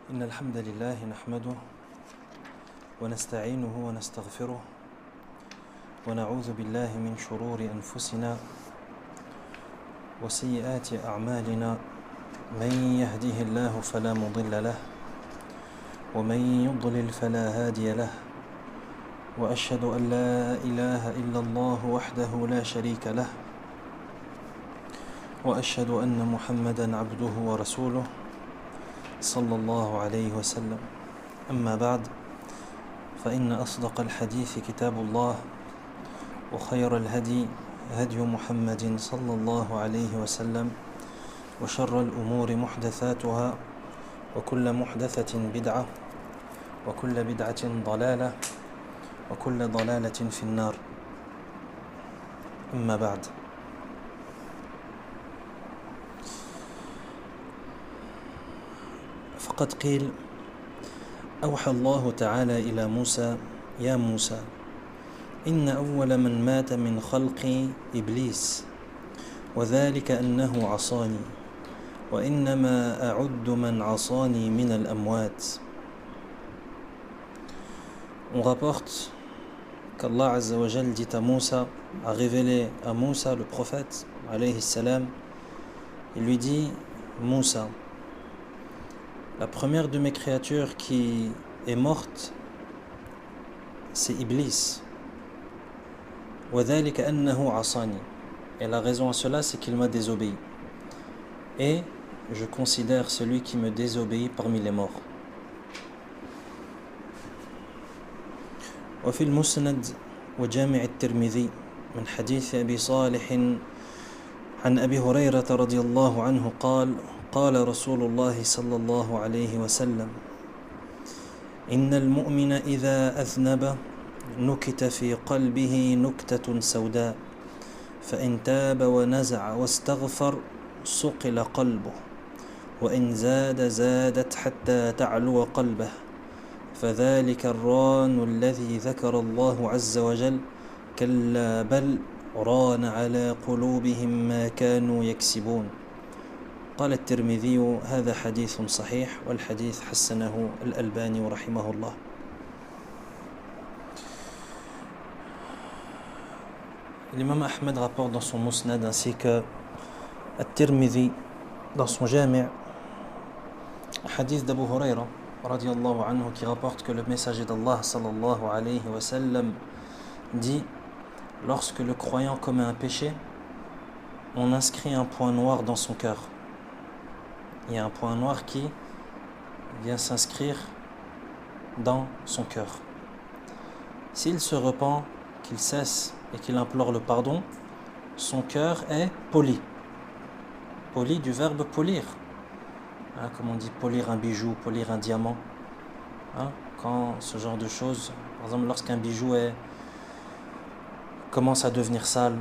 إن الحمد لله نحمده ونستعينه ونستغفره ونعوذ بالله من شرور أنفسنا وسيئات أعمالنا من يهده الله فلا مضل له ومن يضلل فلا هادي له وأشهد أن لا إله إلا الله وحده لا شريك له وأشهد أن محمدًا عبده ورسوله صلى الله عليه وسلم أما بعد فإن أصدق الحديث كتاب الله وخير الهدي هدي محمد صلى الله عليه وسلم وشر الأمور محدثاتها وكل محدثة بدعة وكل بدعة ضلالة وكل ضلالة في النار أما بعد. فقد قيل أوحى الله تعالى إلى موسى يا موسى إن أول من مات من خلقي إبليس وذلك أنه عصاني وإنما أعد من عصاني من الأموات. On rapporte qu'Allah Azza wa Jal dit à Moussa, a révélé à Moussa le prophète alayhi salam, il lui dit: Moussa, la première de mes créatures qui est morte, c'est Iblis. وَذَلِكَ أَنَّهُ عَصَانِي. Et la raison à cela, c'est qu'il m'a désobéi. Et je considère celui qui me désobéit parmi les morts. وفي المسند وجامع الترمذي من حديث أبي صالح عن أبي هريرة رضي الله عنه قال: قال رسول الله صلى الله عليه وسلم: إن المؤمن إذا أذنب نكت في قلبه نكتة سوداء فإن تاب ونزع واستغفر صقل قلبه وإن زادت حتى تعلو قلبه فذلك الران الذي ذكر الله عز وجل كلا بل ران على قلوبهم ما كانوا يكسبون. قال الترمذي هذا حديث صحيح والحديث حسنه الألباني رحمه الله. L'imam Ahmed rapporte dans son Musnad ainsi que At-Tirmidhi dans son Jami' un hadith d'Abu Huraira radiyallahu anhu qui rapporte que le messager d'Allah sallallahu alayhi wa sallam dit: lorsque le croyant commet un péché, on inscrit un point noir dans son cœur. Il y a un point noir qui vient s'inscrire dans son cœur. S'il se repent, qu'il cesse et qu'il implore le pardon, son cœur est poli. Poli du verbe polir. Comme on dit polir un bijou, polir un diamant. Quand ce genre de choses, par exemple lorsqu'un bijou commence à devenir sale,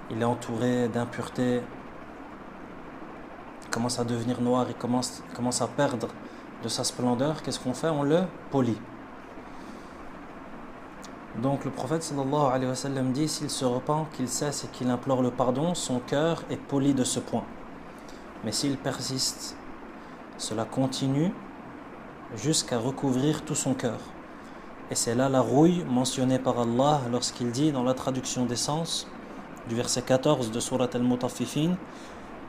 il est entouré d'impuretés, il commence à devenir noir, il commence à perdre de sa splendeur, qu'est-ce qu'on fait? On le polit. Donc le prophète sallallahu alayhi wa sallam dit: s'il se repent, qu'il cesse et qu'il implore le pardon, son cœur est poli de ce point. Mais s'il persiste, cela continue jusqu'à recouvrir tout son cœur. Et c'est là la rouille mentionnée par Allah lorsqu'il dit dans la traduction des sens du verset 14 de Surat Al-Mutaffifin: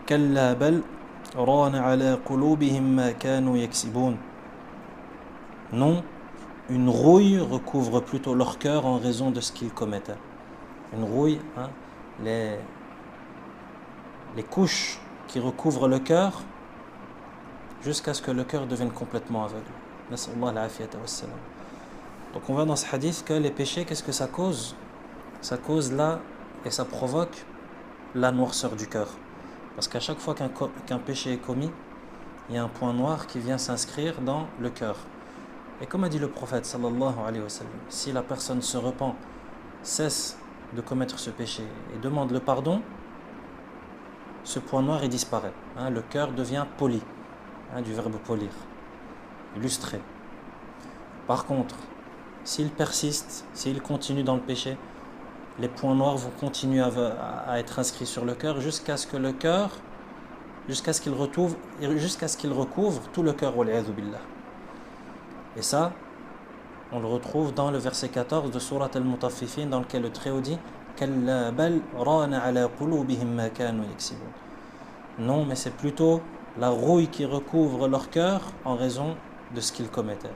Kalla bal rana ala qulubihim ma kanu yaksibun. Non, une rouille recouvre plutôt leur cœur en raison de ce qu'ils commettaient. Une rouille, les couches qui recouvrent le cœur jusqu'à ce que le cœur devienne complètement aveugle. Nas'Allah al-afiyata wassalam. Donc on voit dans ce hadith que les péchés, qu'est-ce que ça cause? Ça cause là et ça provoque la noirceur du cœur. Parce qu'à chaque fois qu'un péché est commis, il y a un point noir qui vient s'inscrire dans le cœur. Et comme a dit le prophète sallallahu alayhi wa sallam, si la personne se repent, cesse de commettre ce péché et demande le pardon, ce point noir il disparaît. Le cœur devient poli, du verbe polir, illustré. Par contre, s'il persiste, s'il continue dans le péché, les points noirs vont continuer à être inscrits sur le cœur jusqu'à ce que le cœur jusqu'à ce qu'il recouvre tout le cœur. Wal-'iyadhu billah. Et ça, on le retrouve dans le verset 14 de Sourate Al-Mutaffifin, dans lequel le Très-Haut dit Kalla bal rana ala qulubihim ma kanu yaksibun. Non, mais c'est plutôt la rouille qui recouvre leur cœur en raison de ce qu'ils commettaient.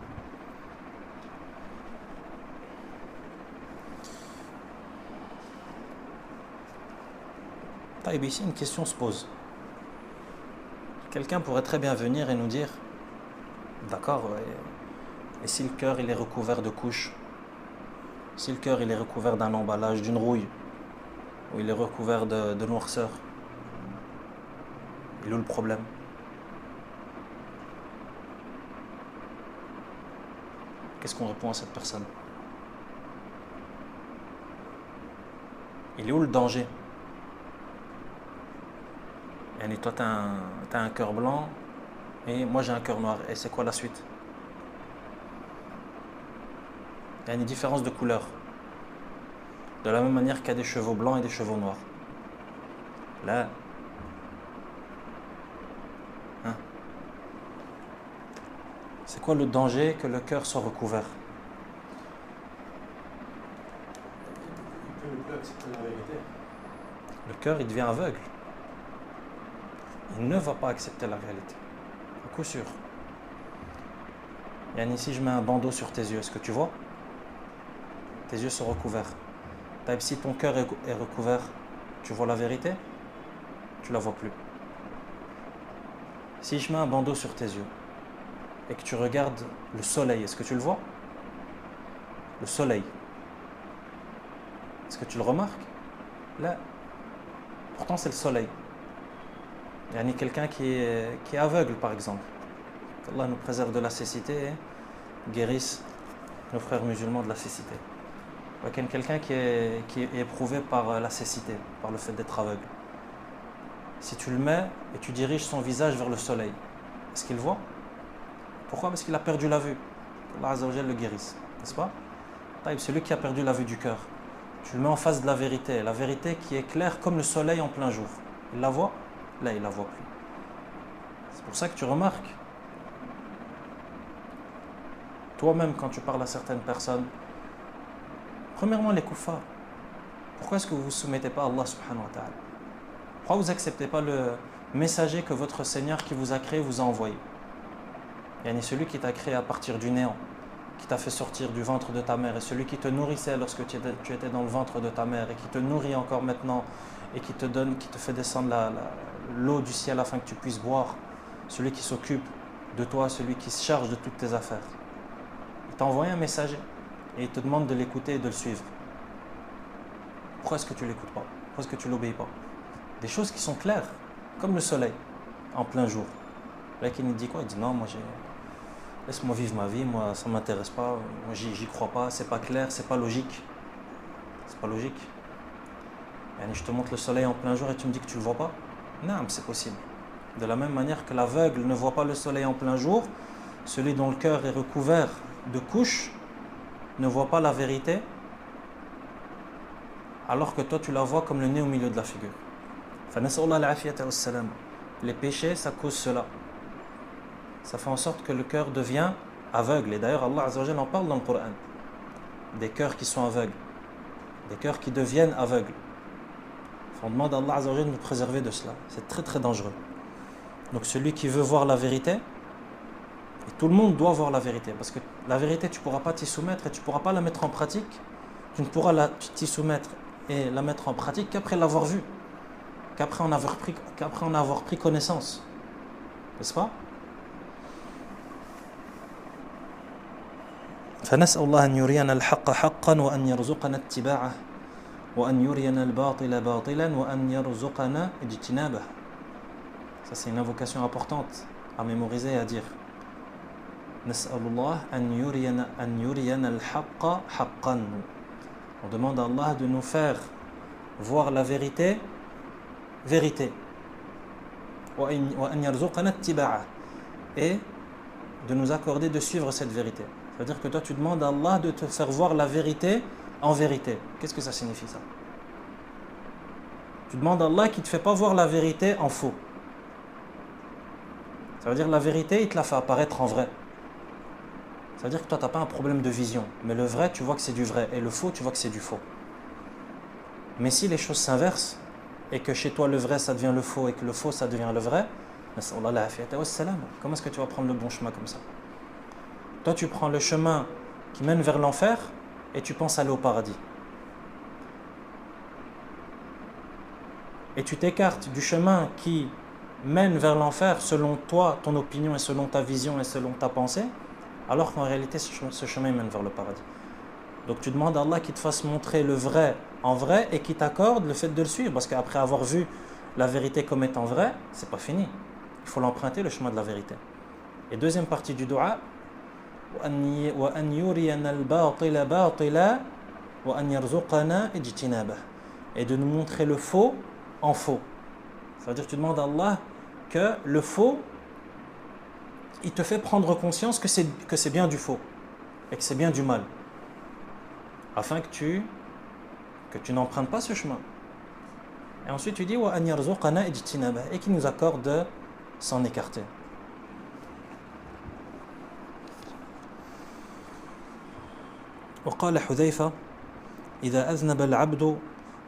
Ici, une question se pose. Quelqu'un pourrait très bien venir et nous dire d'accord, et si le cœur il est recouvert de couches, si le cœur il est recouvert d'un emballage, d'une rouille, ou il est recouvert de noirceur, il est où le problème? Qu'est-ce qu'on répond à cette personne? Il est où le danger? Et toi, tu as un cœur blanc et moi j'ai un cœur noir. Et c'est quoi la suite? Il y a une différence de couleur. De la même manière qu'il y a des chevaux blancs et des chevaux noirs. Là. Hein? C'est quoi le danger que le cœur soit recouvert? Le cœur, il devient aveugle. Il ne va pas accepter la réalité. À coup sûr. Yani, si je mets un bandeau sur tes yeux, est-ce que tu vois? Tes yeux sont recouverts. Si ton cœur est recouvert, tu vois la vérité? Tu la vois plus. Si je mets un bandeau sur tes yeux et que tu regardes le soleil, est-ce que tu le vois? Le soleil. Est-ce que tu le remarques? Là. Pourtant, c'est le soleil. Il y a quelqu'un qui est aveugle, par exemple. qu'Allah nous préserve de la cécité et guérisse nos frères musulmans de la cécité. Quelqu'un qui est éprouvé par la cécité, par le fait d'être aveugle. Si tu le mets et tu diriges son visage vers le soleil, est-ce qu'il voit? Pourquoi? Parce qu'il a perdu la vue. Allah Azza wa Jalla le guérisse, n'est-ce pas? Celui qui a perdu la vue du cœur, tu le mets en face de la vérité qui est claire comme le soleil en plein jour. Il la voit? Là, il la voit plus. C'est pour ça que tu remarques, toi-même, quand tu parles à certaines personnes, premièrement les kuffars, pourquoi est-ce que vous ne vous soumettez pas à Allah subhanahu wa ta'ala? Pourquoi vous n'acceptez pas le messager que votre Seigneur qui vous a créé vous a envoyé? Yani celui qui t'a créé à partir du néant, qui t'a fait sortir du ventre de ta mère, et celui qui te nourrissait lorsque tu étais dans le ventre de ta mère, et qui te nourrit encore maintenant, et qui te fait descendre l'eau du ciel afin que tu puisses boire, celui qui s'occupe de toi, celui qui se charge de toutes tes affaires. Il t'a envoyé un messager, et il te demande de l'écouter et de le suivre. Pourquoi est-ce que tu ne l'écoutes pas? Pourquoi est-ce que tu ne l'obéis pas? Des choses qui sont claires, comme le soleil, en plein jour. Là, il dit quoi? Il dit non, moi laisse-moi vivre ma vie, moi ça ne m'intéresse pas, moi j'y crois pas, c'est pas clair, c'est pas logique. C'est pas logique. Je te montre le soleil en plein jour et tu me dis que tu ne le vois pas? Non, mais c'est possible. De la même manière que l'aveugle ne voit pas le soleil en plein jour, celui dont le cœur est recouvert de couches ne voit pas la vérité, alors que toi tu la vois comme le nez au milieu de la figure. Les péchés, ça cause cela. Ça fait en sorte que le cœur devient aveugle. Et d'ailleurs, Allah Azza wa Jalla en parle dans le Coran. Des cœurs qui sont aveugles. Des cœurs qui deviennent aveugles. On demande à Allah Azza wa Jalla de nous préserver de cela. C'est très très dangereux. Donc celui qui veut voir la vérité, et tout le monde doit voir la vérité. Parce que la vérité, tu ne pourras pas t'y soumettre et tu ne pourras pas la mettre en pratique. Tu ne pourras t'y soumettre et la mettre en pratique qu'après l'avoir vue. Qu'après en avoir pris connaissance. N'est-ce pas? فنسأل الله أن يرينا الحق حقا وأن يرزقنا اتباعه وأن يرينا الباطل باطلا وأن يرزقنا اجتنابه. Ça c'est une invocation importante à mémoriser et à dire. نسأل الله أن يرينا الحق حقا. On demande à Allah de nous faire voir la vérité. وأن يرزقنا اتباعه. Et de nous accorder de suivre cette vérité. C'est-à-dire que toi tu demandes à Allah de te faire voir la vérité en vérité. Qu'est-ce que ça signifie ça? Tu demandes à Allah qui ne te fait pas voir la vérité en faux. Ça veut dire la vérité, il te la fait apparaître en vrai. Ça veut dire que toi, tu n'as pas un problème de vision. Mais le vrai, tu vois que c'est du vrai. Et le faux, tu vois que c'est du faux. Mais si les choses s'inversent, et que chez toi, le vrai, ça devient le faux, et que le faux, ça devient le vrai, comment est-ce que tu vas prendre le bon chemin comme ça? Toi, tu prends le chemin qui mène vers l'enfer, et tu penses aller au paradis. Et tu t'écartes du chemin qui mène vers l'enfer selon toi, ton opinion, et selon ta vision, et selon ta pensée, alors qu'en réalité, ce chemin mène vers le paradis. Donc tu demandes à Allah qu'il te fasse montrer le vrai en vrai et qu'il t'accorde le fait de le suivre. Parce qu'après avoir vu la vérité comme étant vraie, c'est pas fini. Il faut l'emprunter, le chemin de la vérité. Et deuxième partie du dua, وَأَنْ يُرِيَنَا الْبَاطِلَ بَاطِلًا وَأَنْ يَرْزُقَنَا اجْتِنَابَهُ. Et de nous montrer le faux en faux. Ça veut dire que tu demandes à Allah que le faux, il te fait prendre conscience que c'est bien du faux et que c'est bien du mal, afin que tu n'empruntes pas ce chemin. Et ensuite tu dis wa an yarzuqana ijtinaba, et qu'il nous accorde de s'en écarter. وقال حذيفة إذا أذنب العبد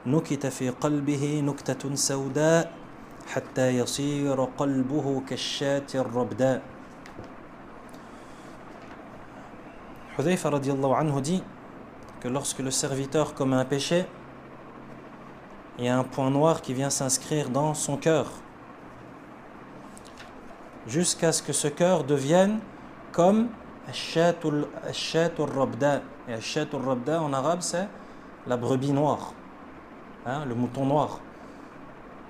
نكت في قلبه نكتة سوداء حتى يصير قلبه كالشاة الربداء. Hudhayfa radiallahu anhu dit que lorsque le serviteur commet un péché, il y a un point noir qui vient s'inscrire dans son cœur, jusqu'à ce que ce cœur devienne comme ash-shatul rabda. Et ash-shatul rabda en arabe, c'est la brebis noire, le mouton noir.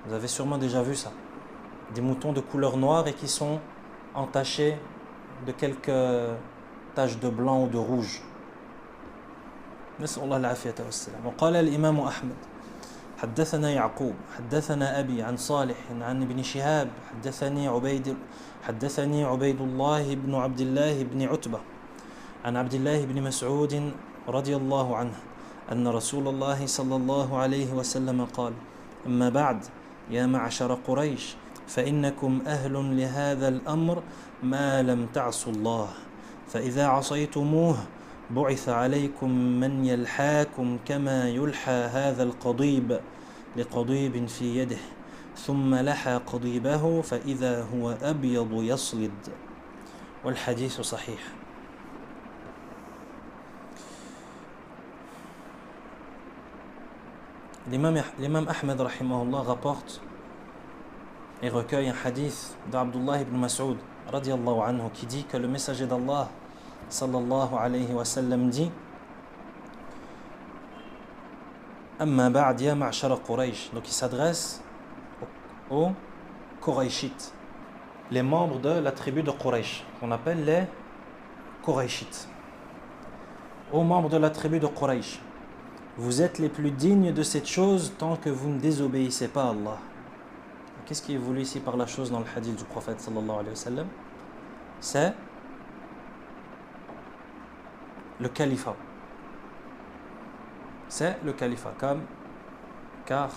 Vous avez sûrement déjà vu ça, des moutons de couleur noire et qui sont entachés de quelques taches de blanc ou de rouge. نسأل الله العافية والسلام. وقال الإمام أحمد حدثنا يعقوب حدثنا أبي عن صالح عن ابن شهاب حدثني عبيد الله بن عبد الله بن عتبة عن عبد الله بن مسعود رضي الله عنه أن رسول الله صلى الله عليه وسلم قال أما بعد يا معشر قريش فإنكم أهل لهذا الأمر ما لم تعصوا الله فإذا عصيتموه بعث عليكم من يلحاكم كما يلحى هذا القضيب لقضيب في يده ثم لحى قضيبه فإذا هو أبيض يصلد والحديث صحيح. L'imam Ahmed rahimahullah rapporte et recueille un hadith d'Abdullah ibn Mas'ud radiallahu anhu qui dit que le messager d'Allah sallallahu alayhi wa sallam dit Amma ba'd ya ma'shara Quraysh. Donc il s'adresse aux Qurayshites, les membres de la tribu de Quraysh, qu'on appelle les Qurayshites. Aux membres de la tribu de Quraysh, vous êtes les plus dignes de cette chose tant que vous ne désobéissez pas à Allah. Qu'est-ce qui est voulu ici par la chose dans le hadith du prophète sallallahu alayhi wa sallam? C'est le califat. C'est le califat. Car,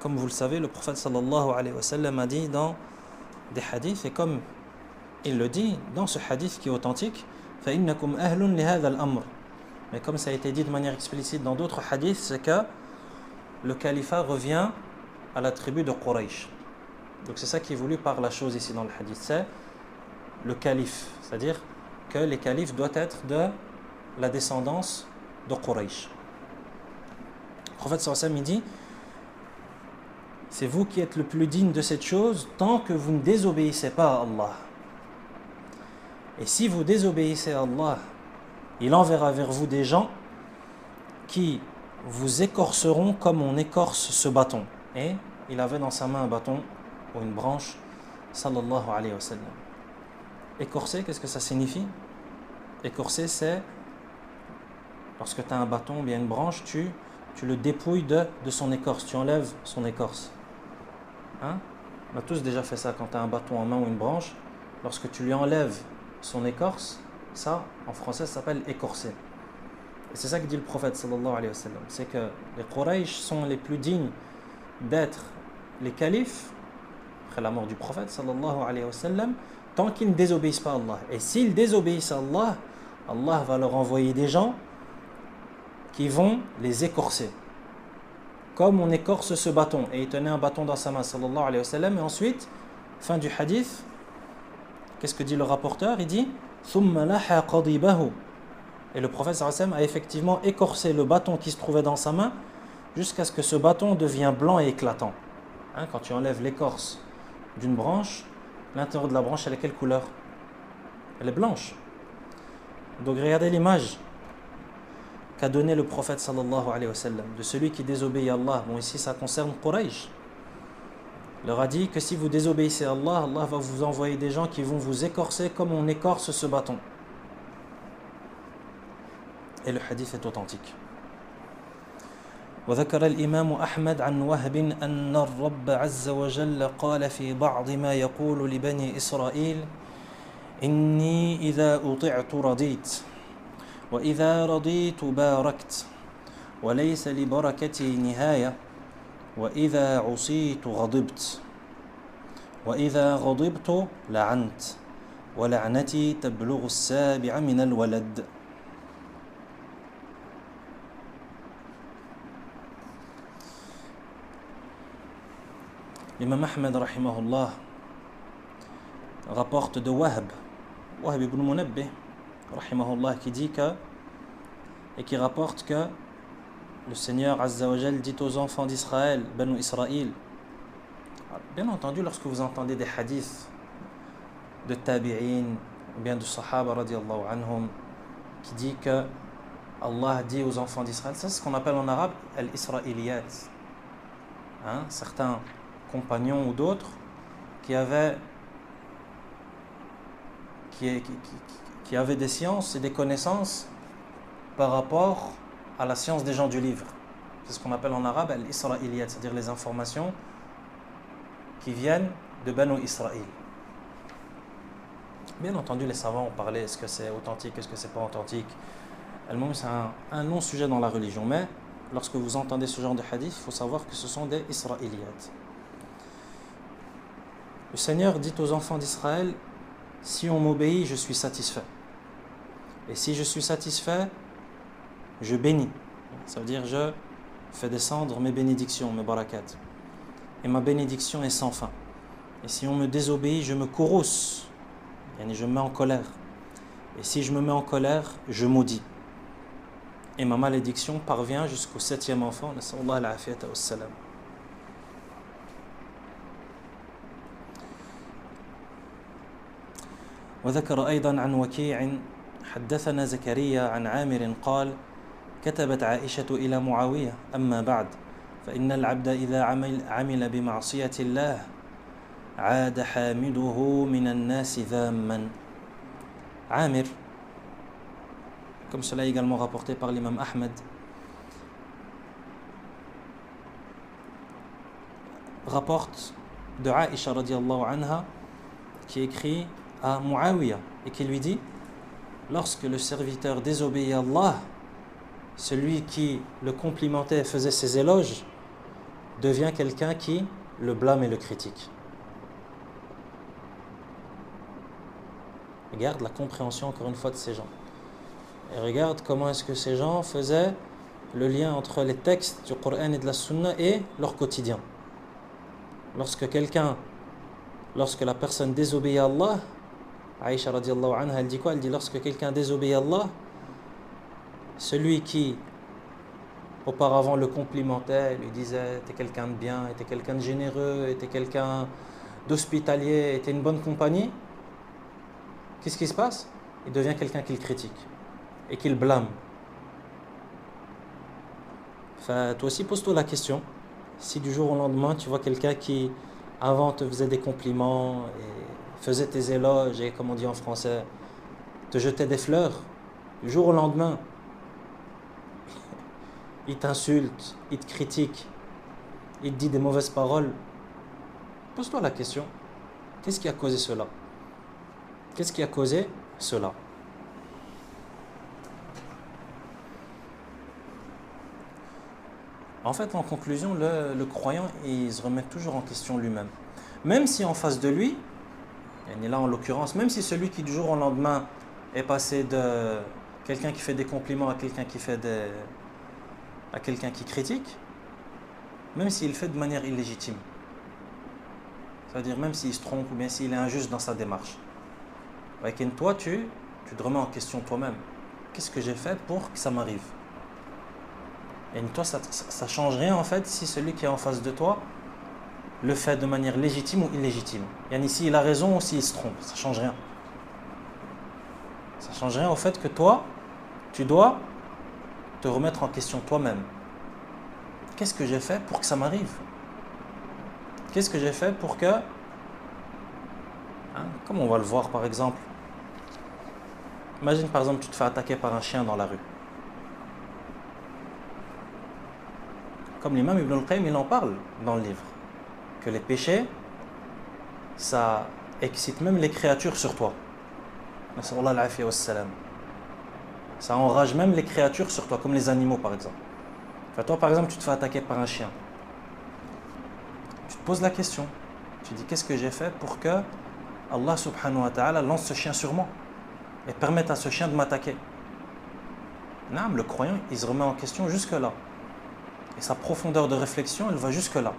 comme vous le savez, le prophète sallallahu alayhi wa sallam a dit dans des hadiths, et comme il le dit dans ce hadith qui est authentique, فَإِنَّكُمْ أَهْلٌ لِهَذَا الْأَمْرِ. Mais comme ça a été dit de manière explicite dans d'autres hadiths, c'est que le califat revient à la tribu de Quraysh. Donc c'est ça qui est voulu par la chose ici dans le hadith, c'est le calife, c'est-à-dire que les califes doivent être de la descendance de Quraysh. Le prophète sallallahu alayhi wa sallam dit c'est vous qui êtes le plus digne de cette chose tant que vous ne désobéissez pas à Allah. Et si vous désobéissez à Allah, il enverra vers vous des gens qui vous écorceront comme on écorce ce bâton. Et il avait dans sa main un bâton ou une branche, sallallahu alayhi wa sallam. Écorcer, qu'est-ce que ça signifie? Écorcer, c'est lorsque tu as un bâton ou bien une branche, tu le dépouilles de son écorce, tu enlèves son écorce. On a tous déjà fait ça quand tu as un bâton en main ou une branche. Lorsque tu lui enlèves son écorce, ça, en français, ça s'appelle écorcer. Et c'est ça que dit le prophète sallallahu alayhi wa sallam. C'est que les Quraysh sont les plus dignes d'être les califes. après la mort du prophète sallallahu alayhi wa sallam, tant qu'ils ne désobéissent pas à Allah. Et s'ils désobéissent à Allah, Allah va leur envoyer des gens qui vont les écorcer. Comme on écorce ce bâton. Et il tenait un bâton dans sa main, sallallahu alayhi wa sallam. Et ensuite, fin du hadith, qu'est-ce que dit le rapporteur? Il dit ثُمَّ لَحَا قَضِيبَهُ. Et le prophète sallallahu alayhi wa sallam a effectivement écorcé le bâton qui se trouvait dans sa main jusqu'à ce que ce bâton devienne blanc et éclatant. Hein, quand tu enlèves l'écorce d'une branche, l'intérieur de la branche, elle est quelle couleur? Elle est blanche. Donc regardez l'image qu'a donné le prophète sallallahu alayhi wa sallam de celui qui désobéit à Allah. Bon, ici ça concerne Quraysh. Il leur a dit que si vous désobéissez à Allah, Allah va vous envoyer des gens qui vont vous écorcer comme on écorce ce bâton. Et le hadith est authentique. وذكر الإمام أحمد عن وهب أن الرب عز وجل قال في بعض ما يقول لبني إسرائيل إني إذا أطعت رضيت وإذا رضيت باركت وليس لبركتي نهاية وإذا عصيت غضبت وإذا غضبت لعنت ولعنتي تبلغ السابع من الولد. L'imam Ahmed rahimahullah rapporte de Wahb ibn Munabbih rahimahullah qui dit que et qui rapporte que le Seigneur Azza wa Jal dit aux enfants d'Israël, Banu Israël. Bien entendu, lorsque vous entendez des hadiths de tabi'in ou bien de sahaba radiyallahu anhum qui dit que Allah dit aux enfants d'Israël, ça c'est ce qu'on appelle en arabe al-Isra'iliyat. Hein, certains compagnons ou d'autres qui avaient des sciences et des connaissances par rapport à la science des gens du livre. C'est ce qu'on appelle en arabe al-Isra'iliyat, c'est-à-dire les informations qui viennent de Banu Israël. Bien entendu, les savants ont parlé, est-ce que c'est authentique, est-ce que c'est pas authentique. C'est un long sujet dans la religion, mais lorsque vous entendez ce genre de hadith, il faut savoir que ce sont des Isra'iliyat. Le Seigneur dit aux enfants d'Israël, si on m'obéit, je suis satisfait. Et si je suis satisfait, je bénis. Ça veut dire je fais descendre mes bénédictions, mes barakats. Et ma bénédiction est sans fin. Et si on me désobéit, je me courrouce. Et je me mets en colère. Et si je me mets en colère, je maudis. Et ma malédiction parvient jusqu'au 7e enfant. Nas'allahu al-afiyata was-salam. وذكر أيضا عن وكيع حدثنا زكريا عن عامر قال كتبت عائشة إلى معاوية أما بعد فإن العبد إذا عمل بمعصية الله عاد حامده من الناس ذاما. Amir, comme cela est également rapporté par l'imam Ahmed, rapporte de Aïcha radiallahu anha qui écrit à Muawiyah et qui lui dit, lorsque le serviteur désobéit à Allah, celui qui le complimentait et faisait ses éloges devient quelqu'un qui le blâme et le critique. Regarde la compréhension encore une fois de ces gens. Et regarde comment est-ce que ces gens faisaient le lien entre les textes du Coran et de la Sunna et leur quotidien. Lorsque la personne désobéit à Allah, Aïcha radiallahu anha, elle dit quoi? Elle dit lorsque quelqu'un désobéit à Allah, celui qui auparavant le complimentait, lui disait t'es quelqu'un de bien, t'es quelqu'un de généreux, t'es quelqu'un d'hospitalier, t'es une bonne compagnie, qu'est-ce qui se passe? Il devient quelqu'un qui le critique et qui le blâme. Enfin, toi aussi pose-toi la question, si du jour au lendemain tu vois quelqu'un qui avant te faisait des compliments et faisait tes éloges et, comme on dit en français, te jetait des fleurs, du jour au lendemain il t'insulte, il te critique, il te dit des mauvaises paroles, pose-toi la question, qu'est-ce qui a causé cela? Qu'est-ce qui a causé cela? En fait, en conclusion, le croyant, il se remet toujours en question lui-même. même si en face de lui, et là en l'occurrence, même si celui qui du jour au lendemain est passé de quelqu'un qui fait des compliments à quelqu'un qui à quelqu'un qui critique, même s'il le fait de manière illégitime, c'est-à-dire même s'il se trompe ou bien s'il est injuste dans sa démarche, et toi tu te remets en question toi-même. Qu'est-ce que j'ai fait pour que ça m'arrive? Et toi, ça ne change rien en fait si celui qui est en face de toi le fait de manière légitime ou illégitime. Yani si il a raison ou s'il se trompe, ça ne change rien. Ça ne change rien au fait que toi, tu dois te remettre en question toi-même. Qu'est-ce que j'ai fait pour que ça m'arrive? Qu'est-ce que j'ai fait pour que... comme on va le voir par exemple. Imagine par exemple tu te fais attaquer par un chien dans la rue. Comme l'imam Ibn al-Qayyim, il en parle dans le livre. Que les péchés, ça excite même les créatures sur toi. Ça enrage même les créatures sur toi, comme les animaux par exemple. Enfin, toi par exemple, tu te fais attaquer par un chien. Tu te poses la question. Tu dis, qu'est-ce que j'ai fait pour que Allah subhanahu wa ta'ala lance ce chien sur moi et permette à ce chien de m'attaquer? Non, le croyant, il se remet en question jusque-là. Et sa profondeur de réflexion, elle va jusque-là.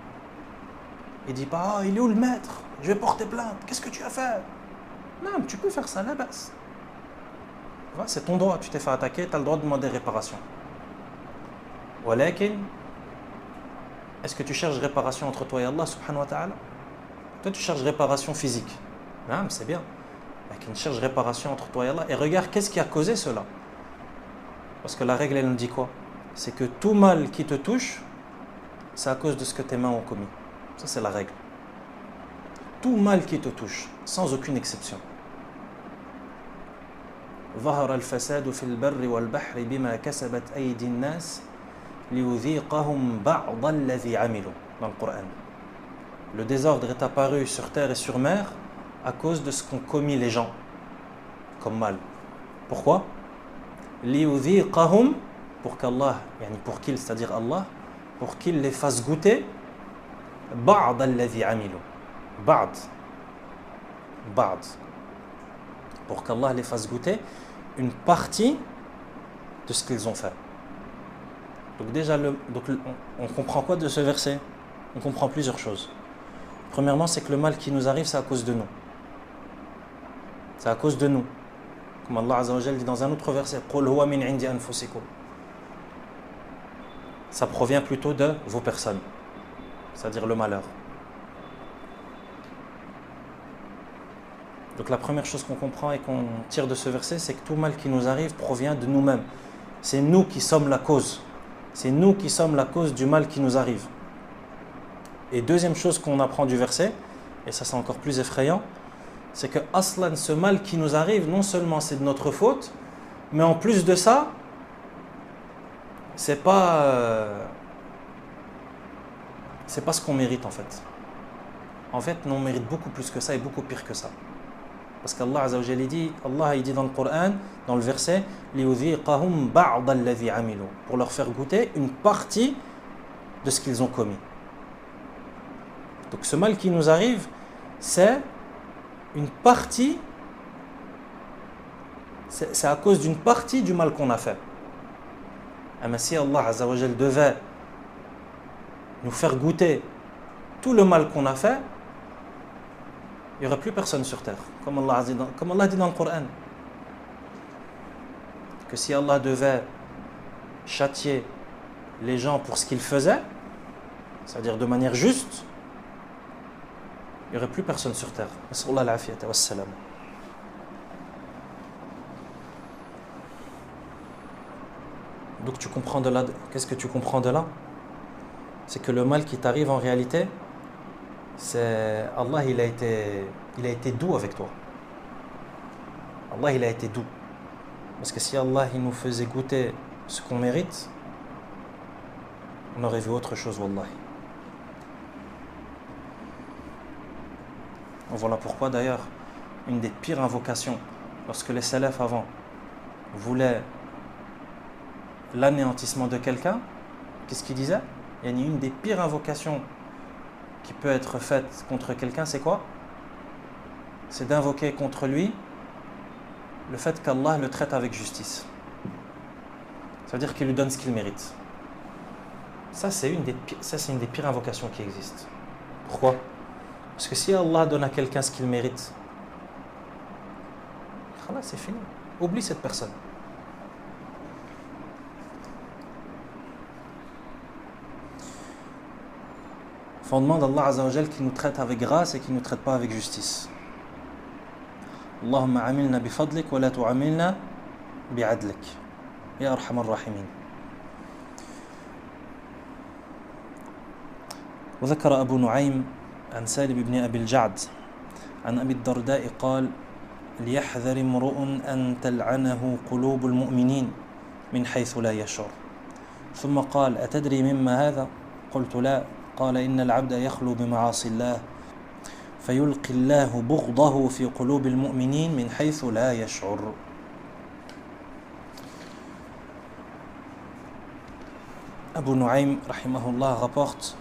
Il ne dit pas, il est où le maître? Je vais porter plainte. Qu'est-ce que tu as fait? Non, tu peux faire ça, la basse. C'est ton droit, tu t'es fait attaquer, tu as le droit de demander réparation. Walakin, est-ce que tu cherches réparation entre toi et Allah subhanahu wa ta'ala? Toi, tu cherches réparation physique. Non, c'est bien. Walakin, cherche réparation entre toi et Allah. Et regarde, qu'est-ce qui a causé cela? Parce que la règle, elle nous dit quoi? C'est que tout mal qui te touche, c'est à cause de ce que tes mains ont commis. Ça, c'est la règle. Tout mal qui te touche, sans aucune exception. ظهر الفساد في البر والبحر بما كسبت أيدي الناس ليذيقهم بعض الذي عملوا dans le Coran. Le désordre est apparu sur terre et sur mer à cause de ce qu'ont commis les gens comme mal. Pourquoi? ليذيقهم, pour qu'Allah, pour qu'il, c'est-à-dire Allah, pour qu'il les fasse goûter بعض الذي عملوا. بعض. Pour qu'Allah les fasse goûter une partie de ce qu'ils ont fait. Donc déjà, on comprend quoi de ce verset? On comprend plusieurs choses. Premièrement, c'est que le mal qui nous arrive, c'est à cause de nous. C'est à cause de nous. Comme Allah Azza wa Jalla dit dans un autre verset, قُلْ هُوَ مِنْ عِنْدِ أَنفُسِكُمْ. Ça provient plutôt de vos personnes, c'est-à-dire le malheur. Donc la première chose qu'on comprend et qu'on tire de ce verset, c'est que tout mal qui nous arrive provient de nous-mêmes. C'est nous qui sommes la cause. C'est nous qui sommes la cause du mal qui nous arrive. Et deuxième chose qu'on apprend du verset, et ça c'est encore plus effrayant, c'est que aslan, ce mal qui nous arrive, non seulement c'est de notre faute, mais en plus de ça, c'est pas ce qu'on mérite en fait. En fait, on mérite beaucoup plus que ça et beaucoup pire que ça. Parce qu'Allah Azza wa Jalla dit, Allah il dit dans le Coran, dans le verset, لِيُذِيقَهُمْ بَعْضَ الَّذِي عَمِلُوا, pour leur faire goûter une partie de ce qu'ils ont commis. Donc ce mal qui nous arrive, c'est une partie, c'est à cause d'une partie du mal qu'on a fait. Mais si Allah Azza wa Jalla devait nous faire goûter tout le mal qu'on a fait, il n'y aurait plus personne sur terre, comme Allah dit dans le Coran. Que si Allah devait châtier les gens pour ce qu'ils faisaient, c'est-à-dire de manière juste, il n'y aurait plus personne sur terre. Donc tu comprends de là, qu'est-ce que tu comprends de là? C'est que le mal qui t'arrive en réalité, c'est Allah, il a été doux avec toi. Allah, il a été doux. Parce que si Allah, il nous faisait goûter ce qu'on mérite, on aurait vu autre chose, wallahi. Voilà pourquoi d'ailleurs, une des pires invocations, lorsque les salafs avant voulaient l'anéantissement de quelqu'un, qu'est-ce qu'ils disaient? Il y a une des pires invocations qui peut être faite contre quelqu'un, c'est quoi? C'est d'invoquer contre lui le fait qu'Allah le traite avec justice. Ça veut dire qu'il lui donne ce qu'il mérite. Ça, c'est une des pires invocations qui existent. Pourquoi? Parce que si Allah donne à quelqu'un ce qu'il mérite, c'est fini. Oublie cette personne. On demande à Allah Azza wa Jal qu'il nous traite avec grâce et qu'il ne nous traite pas avec justice. Allahumma amilna bi fadlik wa la tu'amilna bi adlik. Ya arhamar rahimin. وذكر أبو نعيم عن سالم بن أبي الجعد عن أبي الدرداء قال ليحذر امرؤ أن تلعنه قلوب المؤمنين من حيث لا يشعر ثم قال أتدري مما هذا؟ قلت لا قال إن العبد يخلو بمعاصي الله فيلقي الله بغضه في قلوب المؤمنين من حيث لا يشعر. Abu Nu'aym rahimahullah rapporte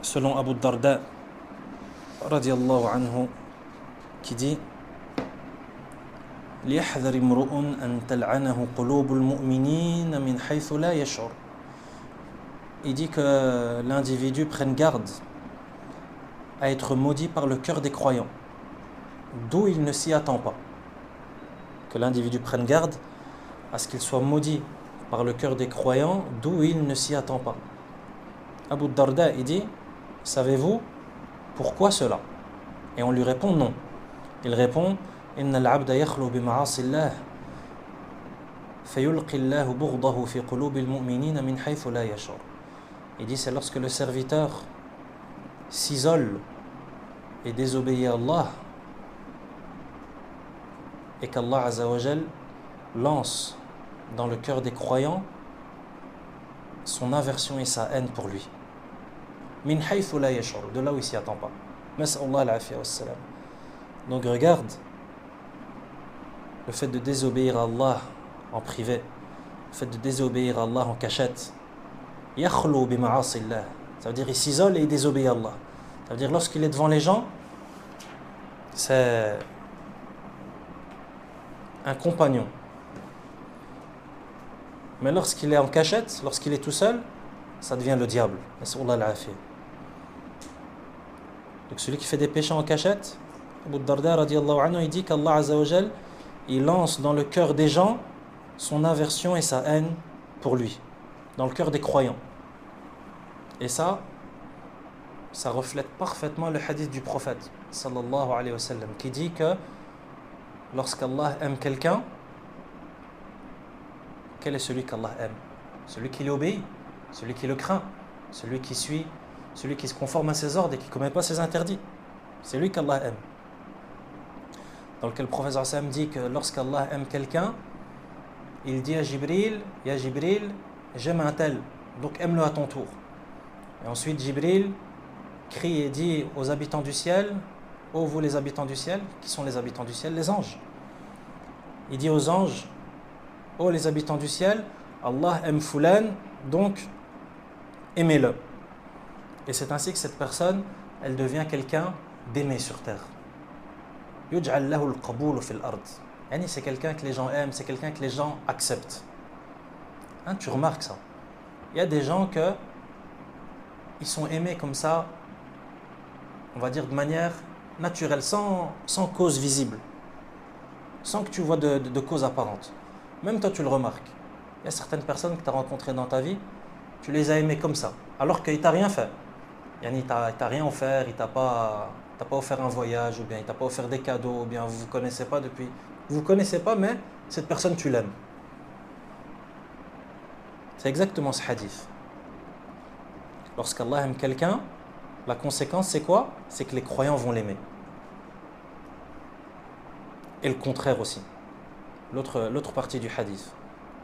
selon Abu Darda radiyallahu anhu qui dit ليحذر امرؤ أن تلعنه قلوب المؤمنين من حيث لا يشعر. Il dit que l'individu prenne garde à être maudit par le cœur des croyants, d'où il ne s'y attend pas. Que l'individu prenne garde à ce qu'il soit maudit par le cœur des croyants, d'où il ne s'y attend pas. Abu Darda, il dit, savez-vous pourquoi cela? Et on lui répond non. Il répond, إن العبد يخلو بمعاصي الله فيلقي الله بغضه في قلوب المؤمنين من حيث لا يشعر. Il dit, c'est lorsque le serviteur s'isole et désobéit à Allah et qu'Allah Azza wa Jal lance dans le cœur des croyants son aversion et sa haine pour lui. Min haythu la yash'ur, de là où il s'y attend pas. Nas'Allah al-afiya was-salam. Donc regarde, le fait de désobéir à Allah en privé, le fait de désobéir à Allah en cachette, yakhlu bi ma'asillah, ça veut dire il s'isole et il désobéit à Allah. Ça veut dire lorsqu'il est devant les gens, c'est un compagnon. Mais lorsqu'il est en cachette, lorsqu'il est tout seul, ça devient le diable. Nas'Allah al-afiya. Donc celui qui fait des péchés en cachette, Abu Darda radiyallahu anhu, il dit qu'Allah Azza wa Jal, il lance dans le cœur des gens son aversion et sa haine pour lui, dans le cœur des croyants. Et ça reflète parfaitement le hadith du prophète sallallahu alayhi wa sallam, qui dit que lorsqu'Allah aime quelqu'un, quel est celui qu'Allah aime? Celui qui lui obéit, celui qui le craint, celui qui suit, celui qui se conforme à ses ordres et qui ne commet pas ses interdits. C'est lui qu'Allah aime. Dans lequel le prophète sallam dit que lorsqu'Allah aime quelqu'un, il dit à Jibril, Ya Jibril, j'aime un tel, donc aime-le à ton tour. Et ensuite Jibril crie et dit aux habitants du ciel, ô vous les habitants du ciel, qui sont les habitants du ciel? Les anges. Il dit aux anges, ô les habitants du ciel, Allah aime Fulan, donc aimez-le. Et c'est ainsi que cette personne, elle devient quelqu'un d'aimé sur terre. Yuj'al lahu al-qaboul fil ard. Yani c'est quelqu'un que les gens aiment, c'est quelqu'un que les gens acceptent. Hein, tu remarques ça. Il y a des gens que ils sont aimés comme ça, on va dire de manière naturelle, sans cause visible, sans que tu vois de cause apparente. Même toi tu le remarques. Il y a certaines personnes que tu as rencontrées dans ta vie, tu les as aimées comme ça, alors qu'il ne t'a rien fait. Yani, il t'a rien offert, il t'a pas offert un voyage, ou bien il t'a pas offert des cadeaux, ou bien vous connaissez pas depuis. Vous connaissez pas, mais cette personne tu l'aimes. C'est exactement ce hadith. Lorsqu'Allah aime quelqu'un, la conséquence c'est quoi? C'est que les croyants vont l'aimer. Et le contraire aussi. L'autre partie du hadith.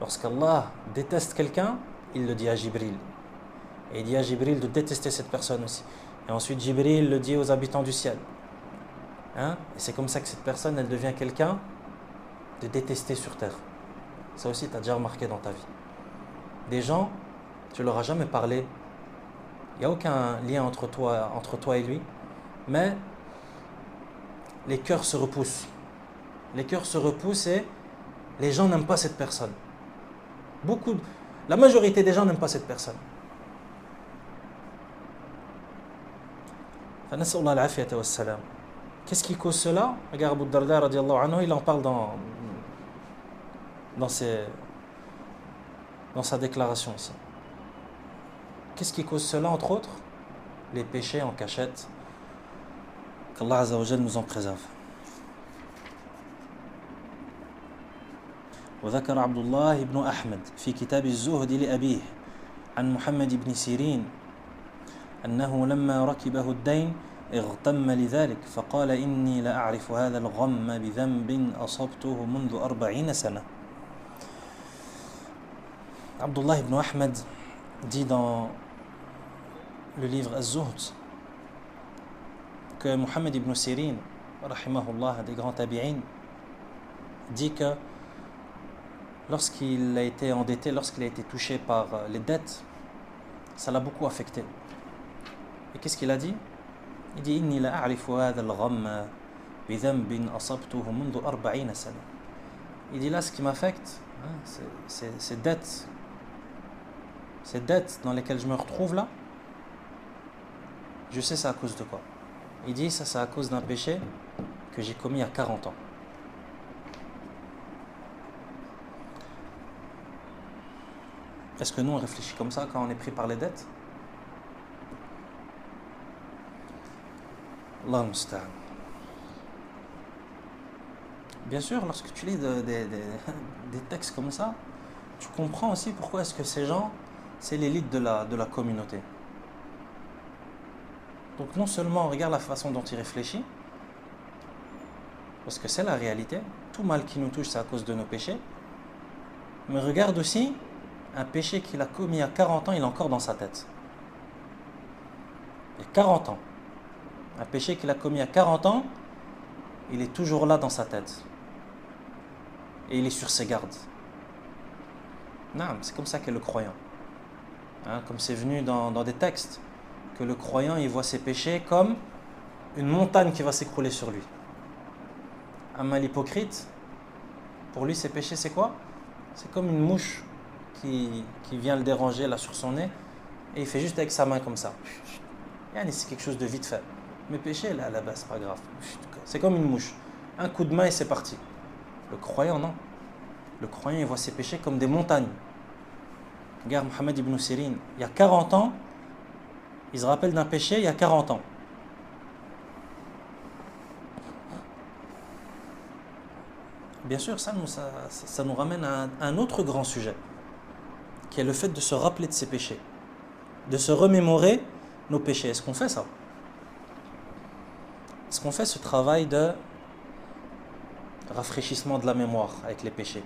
Lorsqu'Allah déteste quelqu'un, il le dit à Jibril. Et il dit à Jibril de détester cette personne aussi. Et ensuite Jibril le dit aux habitants du ciel. Hein? Et c'est comme ça que cette personne, elle devient quelqu'un de détesté sur terre. Ça aussi, tu as déjà remarqué dans ta vie. Des gens, tu leur as jamais parlé Il n'y a aucun lien entre toi et lui, mais les cœurs se repoussent. Les cœurs se repoussent et les gens n'aiment pas cette personne. La majorité des gens n'aiment pas cette personne. Qu'est-ce qui cause cela? Regarde Abu Darda radiallahu anhu, il en parle dans sa déclaration ici. Qu'est-ce qui cause cela entre autres? Les péchés en cachette. Qu'Allah Azza wa Jal nous en préserve. وذكر عبد الله بن أحمد في كتاب الزهد لأبيه عن محمد بن سيرين أنه لما ركبه الدين اغتم لذلك فقال إني لأعرف هذا الغم بذنب أصبته منذ 40 سنة. Abdullah ibn Ahmed dit dans le livre Az-Zuhd que Muhammad ibn Sirin, rahimahullah, un des grands tabi'in, dit que lorsqu'il a été endetté, lorsqu'il a été touché par les dettes, ça l'a beaucoup affecté. Et qu'est-ce qu'il a dit? Il dit Inni la a'rifu hadha al-ghamma bi dhanbin asabtuhu mundu 40 sana. Il dit là, ce qui m'affecte, ces dettes dans lesquelles je me retrouve là, je sais c'est à cause de quoi. Il dit ça c'est à cause d'un péché que j'ai commis à 40 ans. Est-ce que nous on réfléchit comme ça quand on est pris par les dettes? Allah musta'an. Bien sûr, lorsque tu lis des textes comme ça, tu comprends aussi pourquoi est-ce que ces gens, c'est l'élite de la communauté. Donc non seulement regarde la façon dont il réfléchit, parce que c'est la réalité, tout mal qui nous touche c'est à cause de nos péchés, mais regarde aussi un péché qu'il a commis à 40 ans, il est encore dans sa tête. Il y a 40 ans. Un péché qu'il a commis à 40 ans, il est toujours là dans sa tête. Et il est sur ses gardes. Non, c'est comme ça qu'est le croyant. Comme c'est venu dans des textes, que le croyant il voit ses péchés comme une montagne qui va s'écrouler sur lui. L'hypocrite, pour lui ses péchés c'est quoi? C'est comme une mouche qui vient le déranger là sur son nez et il fait juste avec sa main comme ça. C'est quelque chose de vite fait. Mes péchés là là-bas c'est pas grave. C'est comme une mouche. Un coup de main et c'est parti. Le croyant non. Le croyant il voit ses péchés comme des montagnes. Regarde Muhammad ibn Sirin, il y a 40 ans, il se rappelle d'un péché il y a 40 ans. Bien sûr, ça nous ramène à un autre grand sujet, qui est le fait de se rappeler de ses péchés, de se remémorer nos péchés. Est-ce qu'on fait ça? Est-ce qu'on fait ce travail de rafraîchissement de la mémoire avec les péchés?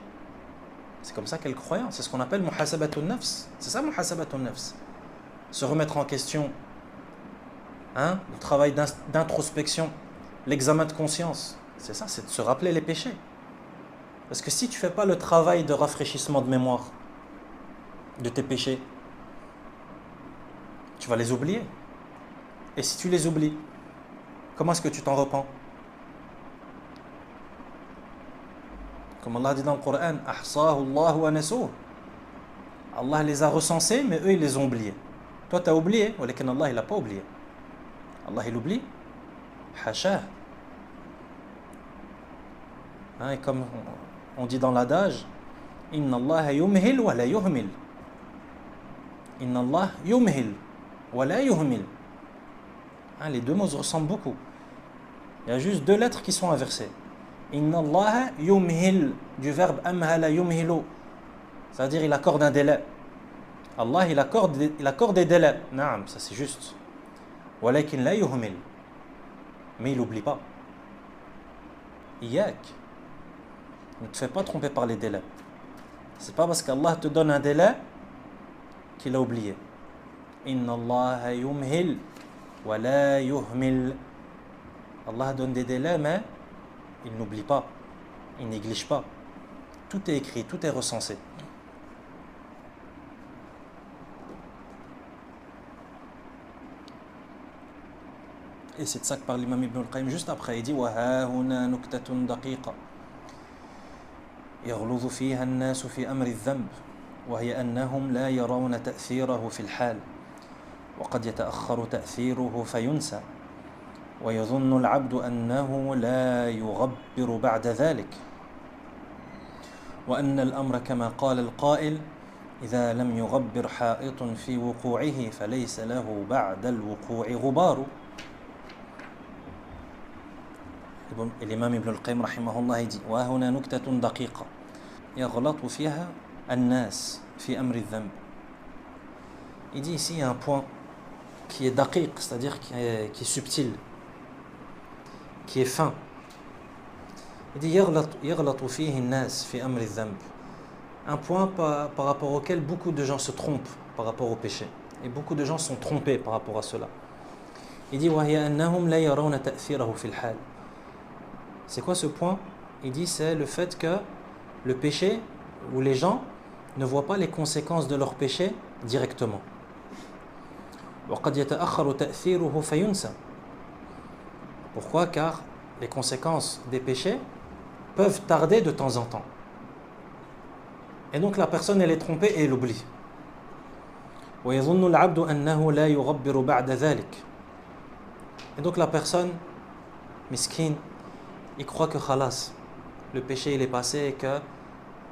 C'est comme ça qu'est le croyant, c'est ce qu'on appelle muhasabatun nafs. C'est ça muhasabatun nafs. Se remettre en question, le travail d'introspection, l'examen de conscience. C'est ça, c'est de se rappeler les péchés. Parce que si tu ne fais pas le travail de rafraîchissement de mémoire de tes péchés, tu vas les oublier. Et si tu les oublies, comment est-ce que tu t'en repens? Comme Allah dit dans le Coran, Ahsahu Allah wa nasuh. Allah les a recensés, mais eux ils les ont oubliés. Toi tu as oublié, mais Allah il n'a pas oublié. Allah il oublie. Hasha. Et comme on dit dans l'adage, Inna Allah yumhil wa la yuhmil. Inna Allah yumhil wa la yuhmil. Les deux mots se ressemblent beaucoup. Il y a juste deux lettres qui sont inversées. Inna Allah yumhil, du verbe amhala yumhilu, c'est-à-dire il accorde un délai. Allah il accorde des délais. Naam, ça c'est juste. Walakin la yuhmil, mais il n'oublie pas. Iyak, ne te fais pas tromper par les délais. C'est pas parce qu'Allah te donne un délai qu'il a oublié. Inna Allah yumhil wa la yuhmil. Allah donne des délais, mais il n'oublie pas, il néglige pas. Tout est écrit, tout est recensé. Et c'est de ça que parle l'imam Ibn al-Qayyim juste après. Il dit وَهَا هُنَا نُكْتَةٌ دَقِيقَةٌ يغلظ فيها الناس في أمر الذنب وهي أنهم لا يرون تأثيره في الحال وقد يتأخر تأثيره فينسى ويظن العبد أنه لا يغبر بعد ذلك وأن الأمر كما قال القائل إذا لم يغبر حائط في وقوعه فليس له بعد الوقوع غبار. الإمام ابن القيم رحمه الله يدي وهنا نكتة دقيقة يغلط فيها الناس في أمر الذنب. Il dit ici il y a un point qui est daqiq, c'est-à-dire qui est subtil, qui est fin. Il dit يغلط فيه الناس في أمر الذنب. Un point par rapport auquel beaucoup de gens se trompent par rapport au péché. Et beaucoup de gens sont trompés par rapport à cela. Il dit وهي أنهم لا يرون تأثيره في الحال. C'est quoi ce point? Il dit c'est le fait que le péché, ou les gens, ne voient pas les conséquences de leur péché directement. وقد يتأخر تأثيره فينسى. Pourquoi? Car les conséquences des péchés peuvent tarder de temps en temps. Et donc la personne elle est trompée et elle oublie. ويظن العبد أنه لا يغبر بعد ذلك. Et donc la personne, miskin, il croit que khalas, le péché il est passé et que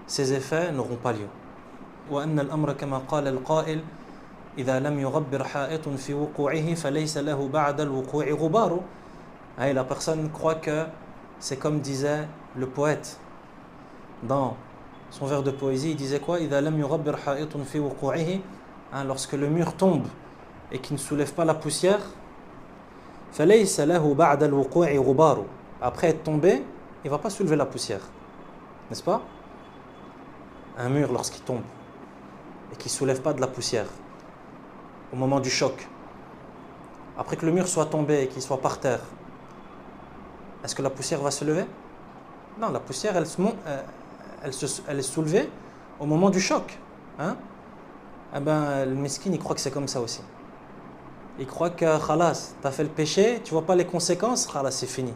ses effets n'auront pas lieu. وأن الأمر كما قال القائل إذا لم يغبر حائط في وقوعه فليس له بعد الوقوع غبار. Et la personne croit que c'est comme disait le poète dans son vers de poésie, il disait quoi? إذا لم يغبر حائط في وقوعه, lorsque le mur tombe et qu'il ne soulève pas la poussière, فليس له بعد الوقوع غبار. Après être tombé, il ne va pas soulever la poussière. N'est-ce pas? Un mur, lorsqu'il tombe et qu'il ne soulève pas de la poussière au moment du choc, après que le mur soit tombé et qu'il soit par terre, est-ce que la poussière va se lever? Non, la poussière, elle est soulevée au moment du choc. Eh ben, le miskin, il croit que c'est comme ça aussi. Il croit que, khalas, tu as fait le péché, tu ne vois pas les conséquences, khalas, c'est fini.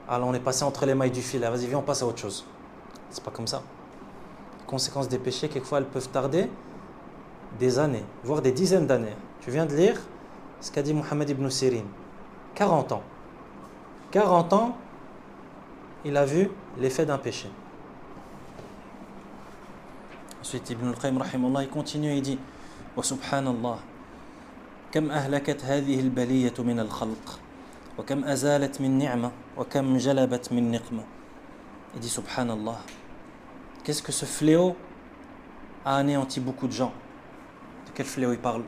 Alors on est passé entre les mailles du filet, vas-y viens on passe à autre chose. C'est pas comme ça. Les conséquences des péchés, quelquefois elles peuvent tarder des années, voire des dizaines d'années. Tu viens de lire ce qu'a dit Mohammed ibn Sirin. 40 ans. 40 ans, il a vu l'effet d'un péché. Ensuite Ibn al-Qayyim rahimahullah, il continue, il dit wa subhanallah kam ahlakat hadhihi al-baliyatu min al-khalq وكم أزالت من نعمة وكم جلبت من نقمة. Il dit subhanallah, qu'est-ce que ce fléau a anéanti beaucoup de gens. De quel fléau il parle?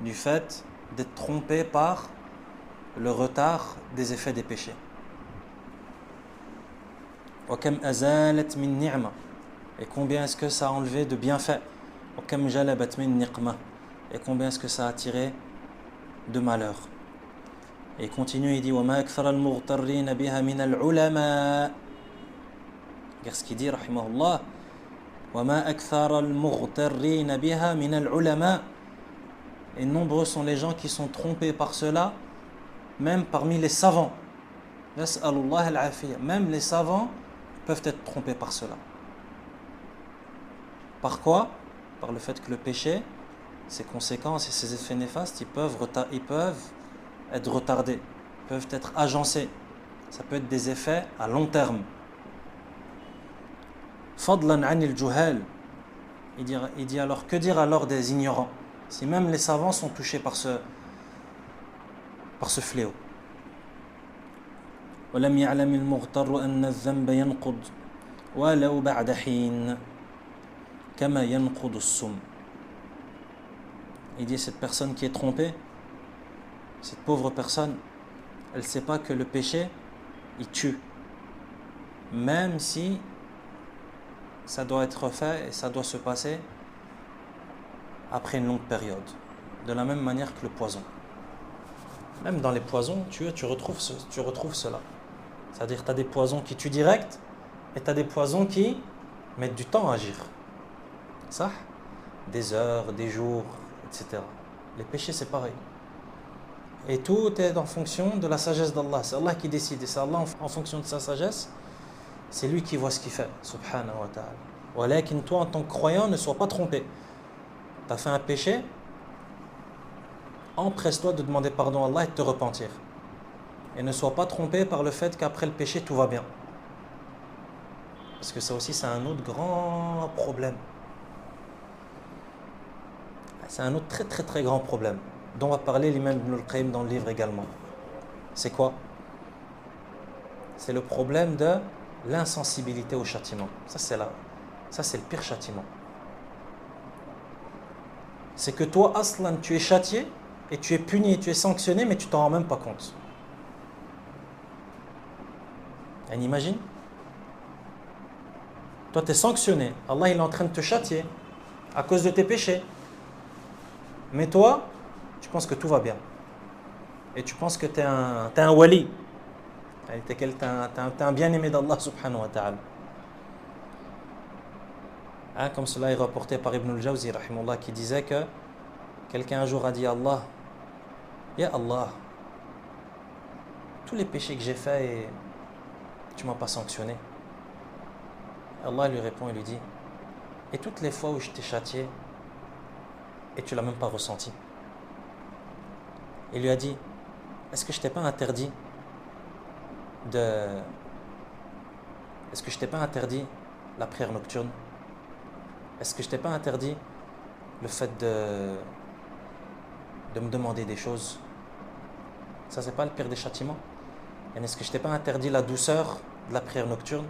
Du fait d'être trompé par le retard des effets des péchés. وكم أزالت من نعمة, et combien est-ce que ça a enlevé de bienfaits. وكم جلبت من نقمة, et combien est-ce que ça a attiré de malheur. Et il continue, il dit وَمَا أَكْثَرَ الْمُغْتَرِّينَ بِهَا مِنَ الْعُلَمَاءِ. Regarde ce qu'il dit, rahimahullah. وَمَا أَكْثَرَ الْمُغْتَرِّينَ بِهَا مِنَ الْعُلَمَاءِ. Et nombreux sont les gens qui sont trompés par cela, même parmi les savants. Yas'alullah al-afiyya. Même les savants peuvent être trompés par cela. Par quoi? Par le fait que le péché, ses conséquences et ses effets néfastes, ils peuvent être retardés, peuvent être agencés. Ça peut être des effets à long terme. Fadlan anil juhal. Il dit alors, que dire alors des ignorants? Si même les savants sont touchés par ce fléau. ولم يعلم المغتر أن الذنب ينقض ولو بعد حين كما ينقض السم. Il dit, cette personne qui est trompée, cette pauvre personne, elle ne sait pas que le péché, il tue. Même si ça doit être fait et ça doit se passer après une longue période. De la même manière que le poison. Même dans les poisons, tu retrouves cela. C'est-à-dire que tu as des poisons qui tuent direct et tu as des poisons qui mettent du temps à agir. Ça, des heures, des jours, etc. Les péchés, c'est pareil. Et tout est en fonction de la sagesse d'Allah. C'est Allah qui décide. Et c'est Allah, en fonction de sa sagesse, c'est lui qui voit ce qu'il fait. Subhanahu wa ta'ala. Walakin toi, en tant que croyant, ne sois pas trompé. Tu as fait un péché, empresse-toi de demander pardon à Allah et de te repentir. Et ne sois pas trompé par le fait qu'après le péché, tout va bien. Parce que ça aussi, c'est un autre grand problème. C'est un autre très très très grand problème dont va parler l'imam Ibn al-Qayyim dans le livre également. C'est quoi? C'est le problème de l'insensibilité au châtiment. Ça c'est le pire châtiment. C'est que toi, aslan, tu es châtié et tu es puni, tu es sanctionné, mais tu t'en rends même pas compte. On imagine? Toi, tu es sanctionné. Allah, il est en train de te châtier à cause de tes péchés. Mais toi, tu penses que tout va bien. Et tu penses que tu es un wali. Tu es un bien-aimé d'Allah subhanahu wa ta'ala. Hein, comme cela est rapporté par Ibn al-Jawzi, rahimahullah, qui disait que quelqu'un un jour a dit à Allah, Ya Allah, tous les péchés que j'ai faits et tu ne m'as pas sanctionné. Allah lui répond et lui dit, et toutes les fois où je t'ai châtié et tu ne l'as même pas ressenti. Il lui a dit, est-ce que je t'ai pas interdit la prière nocturne? Est-ce que je t'ai pas interdit le fait de me demander des choses? Ça, c'est pas le pire des châtiments. Et est-ce que je t'ai pas interdit la douceur de la prière nocturne?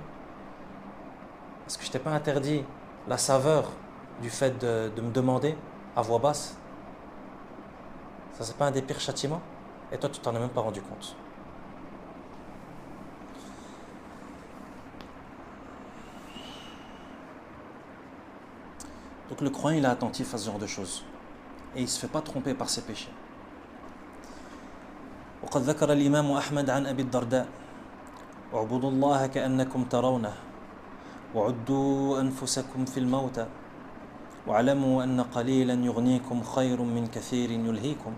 Est-ce que je t'ai pas interdit la saveur du fait de me demander à voix basse? Ça, c'est pas un des pires châtiments? Et toi, tu t'en as même pas rendu compte. Donc le croyant, il est attentif à ce genre de choses. Et il ne se fait pas tromper par ses péchés. وقد ذكر الإمام أحمد عن أبي الدرداء اعبدوا الله كأنكم ترونه وعدوا أنفسكم في الموتى واعلموا أن قليلا يغنيكم خير من كثير يلهيكم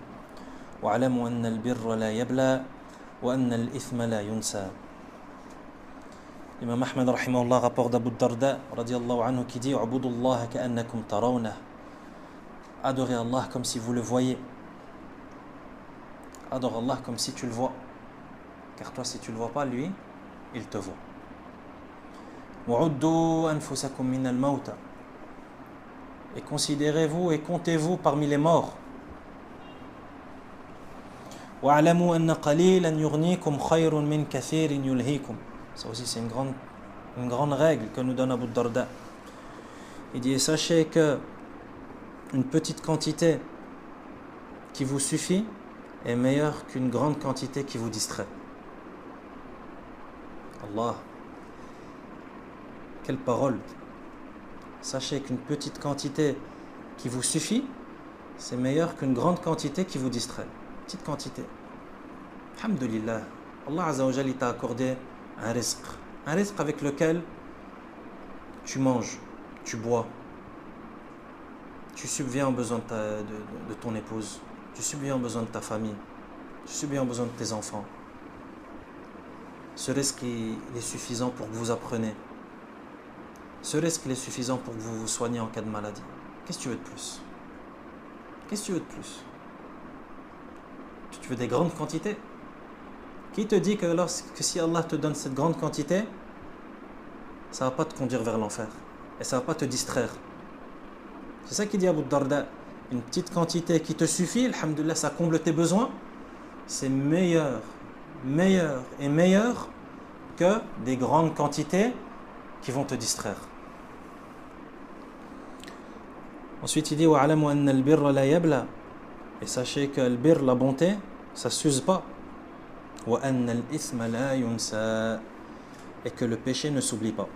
واعلموا أن البر لا يبلى وأن الإثم لا ينسى. L'imam Ahmed rahimahullah rapporte d'Abu Darda radiallahu anhu qui dit U'budullaha ka'annakum tarawna. Adorez Allah comme si vous le voyez. Adore Allah comme si tu le vois. Car toi, si tu le vois pas, lui, il te voit. Wa'uddu anfusakum min al-mawta. Et considérez-vous et comptez-vous parmi les morts. Wa'alamu anna qalilan yughnikum khayrun min kathirin yulhikum. Ça aussi, c'est une grande règle que nous donne Abu Darda. Il dit, sachez que une petite quantité qui vous suffit est meilleure qu'une grande quantité qui vous distrait. Allah, quelle parole! Sachez qu'une petite quantité qui vous suffit, c'est meilleur qu'une grande quantité qui vous distrait. Petite quantité. Alhamdulillah. Allah Azza wa Jalla t'a accordé un rizq avec lequel tu manges, tu bois, tu subviens aux besoins de ton épouse, tu subviens aux besoins de ta famille, tu subviens aux besoins de tes enfants. Ce rizq il est suffisant pour que vous appreniez. Ce rizq il est suffisant pour que vous vous soignez en cas de maladie. Qu'est-ce que tu veux de plus? Qu'est-ce que tu veux de plus? Tu veux des grandes quantités? Qui te dit que si Allah te donne cette grande quantité, ça ne va pas te conduire vers l'enfer et ça ne va pas te distraire? C'est ça qu'il dit Abu Darda. Une petite quantité qui te suffit, alhamdoulilah, ça comble tes besoins, c'est meilleur et meilleur que des grandes quantités qui vont te distraire. Ensuite il dit wa'alamu anna al-birra la yabla. Et sachez que le bir, la bonté, ça ne s'use pas. Et que le péché ne s'oublie pas.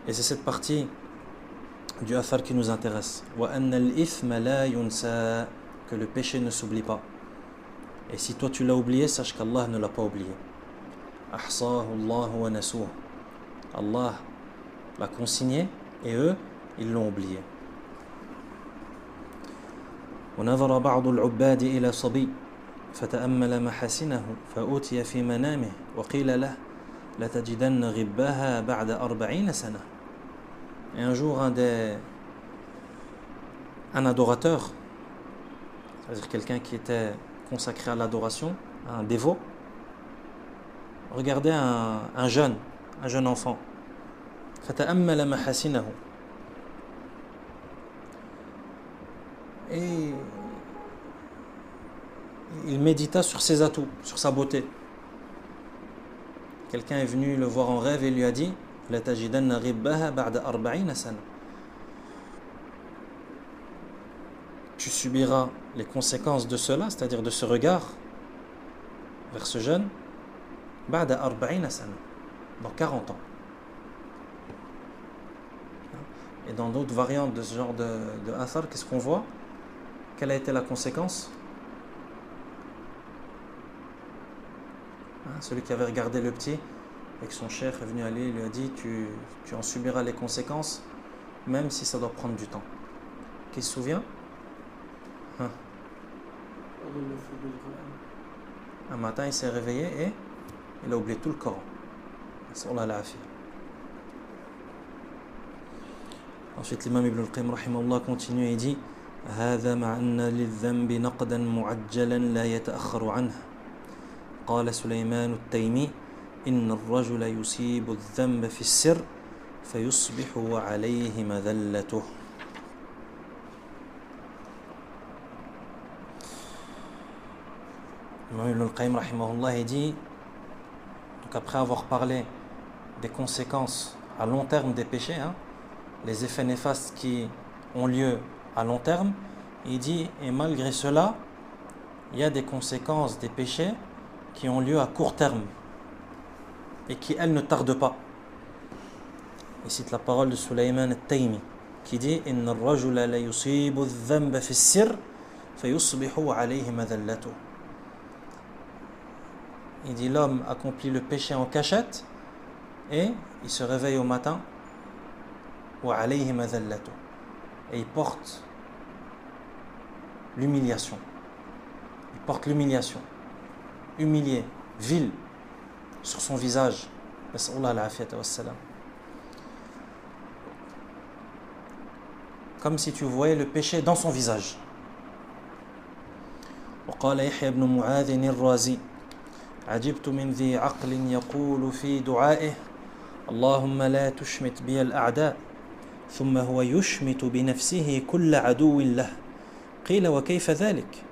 Et c'est cette partie du athar qui nous intéresse. Que le péché ne s'oublie pas. Et si toi tu l'as oublié, sache qu'Allah ne l'a pas oublié. Allah l'a consigné et eux, ils l'ont oublié. ونظر بعض العباد إلى صبي فتأمل محاسنه فأوتي في منامه وقيل له لتجدن غباها بعد 40 سنة. Et un jour, un adorateur, c'est-à-dire quelqu'un qui était consacré à l'adoration, un dévot, regardait un jeune enfant. فتأمل محاسنه. Et il médita sur ses atouts, sur sa beauté. Quelqu'un est venu le voir en rêve et lui a dit لتجدن غباها بعد 40 سنة. Tu subiras les conséquences de cela, c'est-à-dire de ce regard vers ce jeune, بعد 40 سنة, dans 40 ans. Et dans d'autres variantes de ce genre de athar, qu'est-ce qu'on voit? Quelle a été la conséquence? Celui qui avait regardé le petit et que son cheikh est venu aller, il lui a dit tu en subiras les conséquences, même si ça doit prendre du temps. Qui se souvient? Un matin, il s'est réveillé et il a oublié tout le Coran. Ensuite, l'imam Ibn al-Qayyim rahimahullah continue et dit هذا مع أن للذنب نقدا معجلا لا يتأخر عنه. قال سليمان التيمي إن الرجل يصيب الذنب في السر فيصبح وعليه مذلته. Ibn al-Qayyim rahimahullah dit, donc après avoir parlé des conséquences à long terme des péchés, les effets néfastes qui ont lieu à long terme, il dit, et malgré cela, il y a des conséquences des péchés qui ont lieu à court terme et qui, elles, ne tardent pas. Il cite la parole de Sulayman al-Taymi qui dit Inna ar-rajula la yusibu adh-dhanba fi as-sirr fayusbihu alayhi madallatuh. Il dit l'homme accomplit le péché en cachette et il se réveille au matin wa alayhi madallatuh, et il porte l'humiliation. Il porte l'humiliation. Humilié, vil, sur son visage. Comme si tu voyais le péché dans son visage. وقال يحيى بن معاذ الرازي عجبت من ذي عقل يقول في دعائه اللهم لا تشمت بي الأعداء ثم هو يشمت بنفسه كل عدو له قيل وكيف ذلك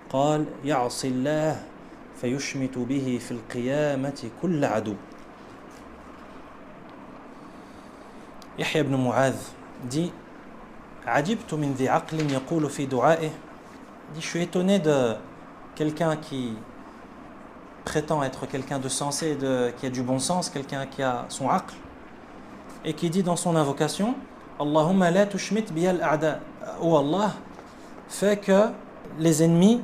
قال يعصي الله فيشمت به في القيامة كل عدو. Yahya ibn Mu'adh dit عجبت من ذي عقل يقول في دعائه. Je suis étonné de quelqu'un qui prétend être quelqu'un de sensé, qui a du bon sens, quelqu'un qui a son aql, et qui dit dans son invocation Allahumma la tushmit biya al-a'da. Oh Allah, fais que les ennemis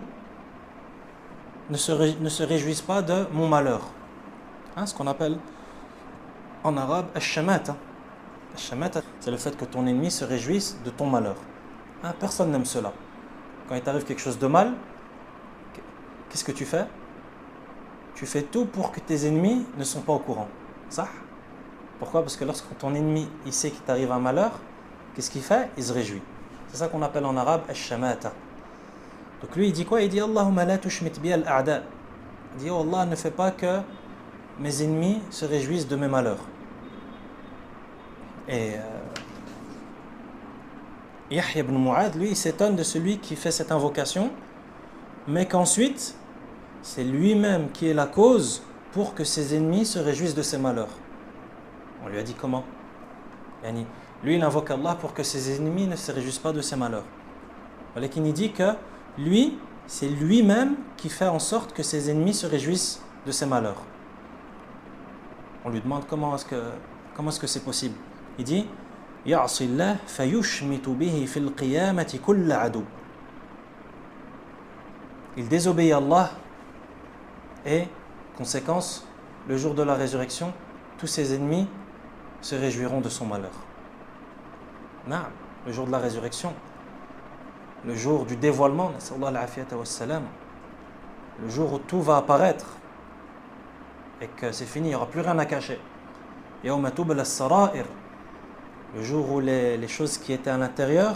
ne se réjouissent pas de mon malheur. Ce qu'on appelle en arabe al-shamata. Al-shamata, c'est le fait que ton ennemi se réjouisse de ton malheur. Personne n'aime cela. Quand il t'arrive quelque chose de mal, qu'est-ce que tu fais? Tu fais tout pour que tes ennemis ne sont pas au courant. Ça? Pourquoi? Parce que lorsque ton ennemi il sait qu'il t'arrive un malheur, qu'est-ce qu'il fait? Il se réjouit. C'est ça qu'on appelle en arabe al-shamata. Donc lui il dit quoi? Il dit Allahumma la tushmit bi al-a'da. Il dit oh Allah, ne fais pas que mes ennemis se réjouissent de mes malheurs. Et Yahya ibn Mu'adh, lui, il s'étonne de celui qui fait cette invocation, mais qu'ensuite, c'est lui-même qui est la cause pour que ses ennemis se réjouissent de ses malheurs. On lui a dit comment? Lui, il invoque Allah pour que ses ennemis ne se réjouissent pas de ses malheurs. Mais il dit que lui, c'est lui-même qui fait en sorte que ses ennemis se réjouissent de ses malheurs. On lui demande comment est-ce que c'est possible. Il dit يعصي الله فيشمت به في القيامة كل عدو. Il désobéit à Allah et, conséquence, le jour de la résurrection, tous ses ennemis se réjouiront de son malheur. Le jour de la résurrection, le jour du dévoilement, le jour où tout va apparaître et que c'est fini, il n'y aura plus rien à cacher. يَوْمَ تُبْلَى السَّرَائِرُ, le jour où les choses qui étaient à l'intérieur,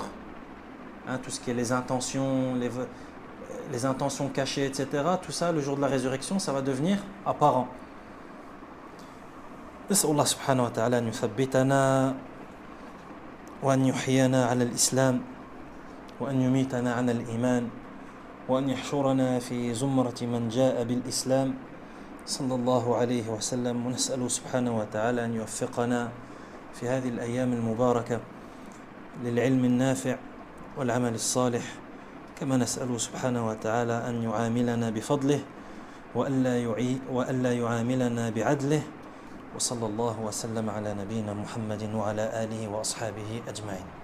tout ce qui est les intentions cachées, etc., tout ça, le jour de la résurrection, ça va devenir apparent. نسأل الله سبحانه وتعالى أن يثبتنا وأن يحيينا على الإسلام وأن يميتنا على الإيمان وأن يحشرنا في زمرة من جاء بالإسلام صلى الله عليه وسلم. ونسأله سبحانه وتعالى أن يوفقنا في هذه الأيام المباركة للعلم النافع والعمل الصالح، كما نسأله سبحانه وتعالى أن يعاملنا بفضله وألا يعاملنا بعدله. وصلى الله وسلم على نبينا محمد وعلى آله وأصحابه أجمعين.